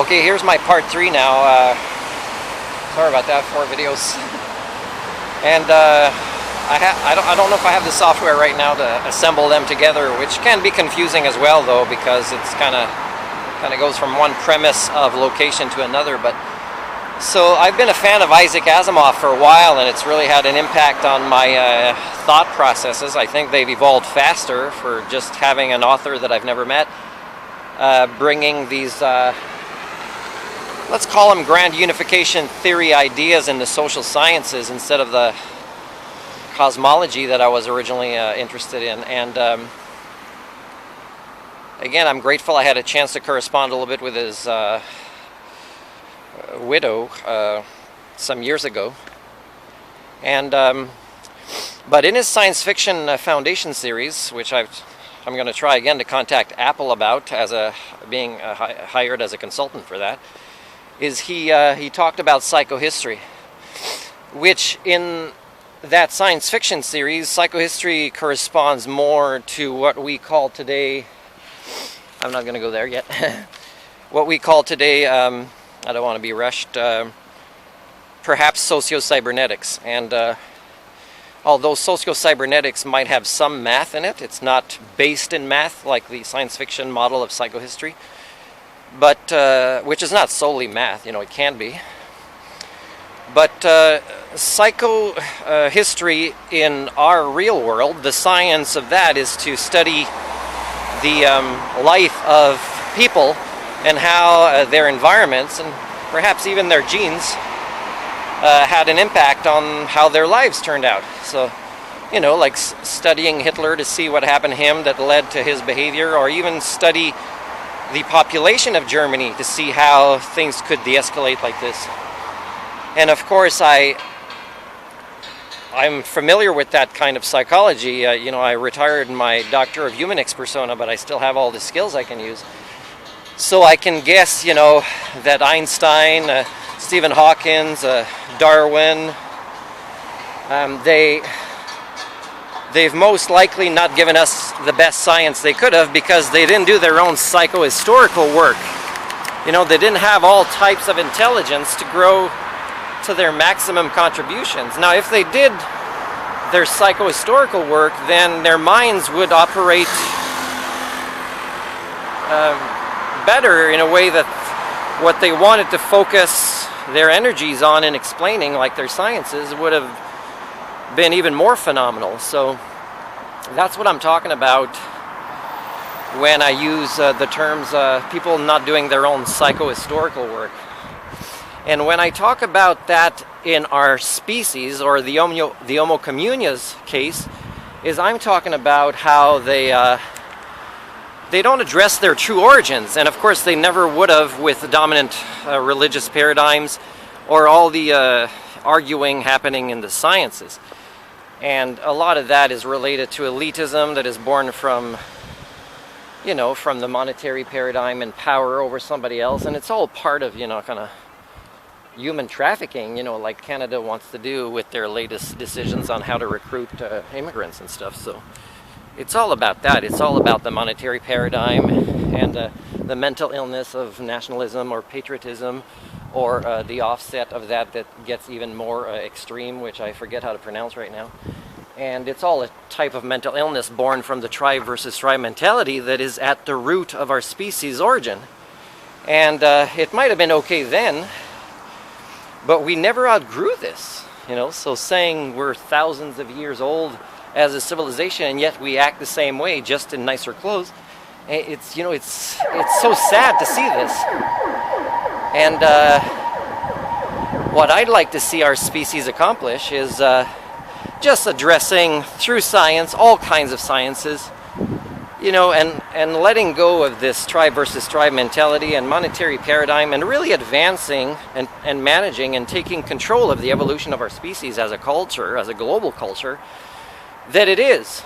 Okay, here's my part 3 now. Sorry about that, 4 videos. And I don't know if I have the software right now to assemble them together, which can be confusing as well, though, because it's kind of goes from one premise of location to another. But so I've been a fan of Isaac Asimov for a while, and it's really had an impact on my thought processes. I think they've evolved faster for just having an author that I've never met, bringing these, let's call them grand unification theory ideas in the social sciences instead of the cosmology that I was originally interested in. And again, I'm grateful I had a chance to correspond a little bit with his widow some years ago. And but in his science fiction foundation series, which I'm going to try again to contact Apple about as being hired as a consultant for that, is he talked about psychohistory, which in that science fiction series, psychohistory corresponds more to what we call today, I'm not going to go there yet, what we call today, I don't want to be rushed, perhaps sociocybernetics. And although sociocybernetics might have some math in it, it's not based in math like the science fiction model of psychohistory, but which is not solely math, it can be. But psychohistory in our real world, the science of that is to study the life of people and how their environments and perhaps even their genes had an impact on how their lives turned out. So, like studying Hitler to see what happened to him that led to his behavior, or even study the population of Germany to see how things could de-escalate like this. And of course, I'm familiar with that kind of psychology. I retired my Doctor of Humanics persona, but I still have all the skills I can use. So I can guess, that Einstein, Stephen Hawking, Darwin, they've most likely not given us the best science they could have, because they didn't do their own psychohistorical work. They didn't have all types of intelligence to grow to their maximum contributions. Now, if they did their psychohistorical work, then their minds would operate better in a way that what they wanted to focus their energies on in explaining, like their sciences, would have been even more phenomenal. So that's what I'm talking about when I use the terms people not doing their own psychohistorical work. And when I talk about that in our species, or the Homo communia's case, is I'm talking about how they don't address their true origins. And of course they never would have with the dominant religious paradigms or all the arguing happening in the sciences. And a lot of that is related to elitism that is born from, from the monetary paradigm and power over somebody else. And it's all part of, kind of human trafficking, like Canada wants to do with their latest decisions on how to recruit immigrants and stuff. So it's all about that. It's all about the monetary paradigm and the mental illness of nationalism or patriotism, or the offset of that gets even more extreme, which I forget how to pronounce right now. And it's all a type of mental illness born from the tribe versus tribe mentality that is at the root of our species' origin. And it might have been okay then, but we never outgrew this, so saying we're thousands of years old as a civilization and yet we act the same way, just in nicer clothes, it's so sad to see this. And what I'd like to see our species accomplish is just addressing through science, all kinds of sciences, and letting go of this tribe versus tribe mentality and monetary paradigm, and really advancing and managing and taking control of the evolution of our species as a culture, as a global culture, that it is,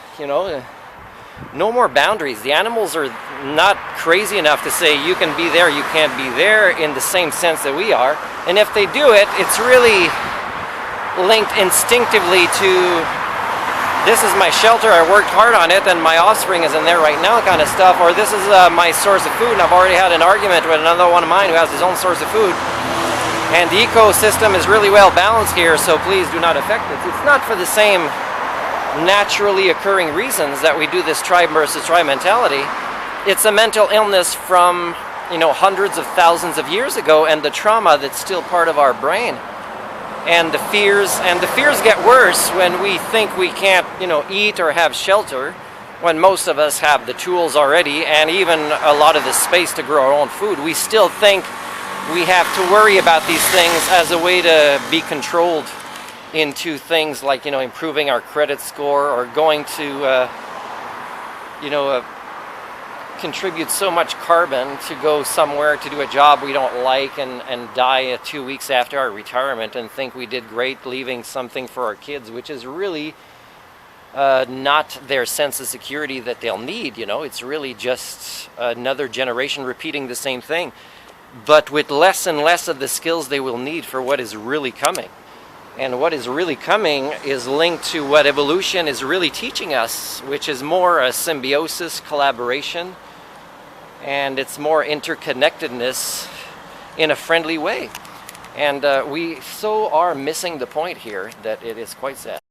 no more boundaries. The animals are not crazy enough to say you can be there, you can't be there, in the same sense that we are. And if they do it, it's really linked instinctively to this is my shelter, I worked hard on it, and my offspring is in there right now kind of stuff, or this is my source of food, and I've already had an argument with another one of mine who has his own source of food, and the ecosystem is really well balanced here, so please do not affect it. It's not for the same naturally occurring reasons that we do this tribe versus tribe mentality. It's a mental illness from, you know, hundreds of thousands of years ago, and the trauma that's still part of our brain. And the fears get worse when we think we can't, you know, eat or have shelter, when most of us have the tools already and even a lot of the space to grow our own food. We still think we have to worry about these things as a way to be controlled into things like, you know, improving our credit score or going to, contribute so much carbon to go somewhere to do a job we don't like and die 2 weeks after our retirement and think we did great leaving something for our kids, which is really not their sense of security that they'll need. You know, it's really just another generation repeating the same thing, but with less and less of the skills they will need for what is really coming. And what is really coming is linked to what evolution is really teaching us, which is more a symbiosis, collaboration, and it's more interconnectedness in a friendly way. And we so are missing the point here that it is quite sad.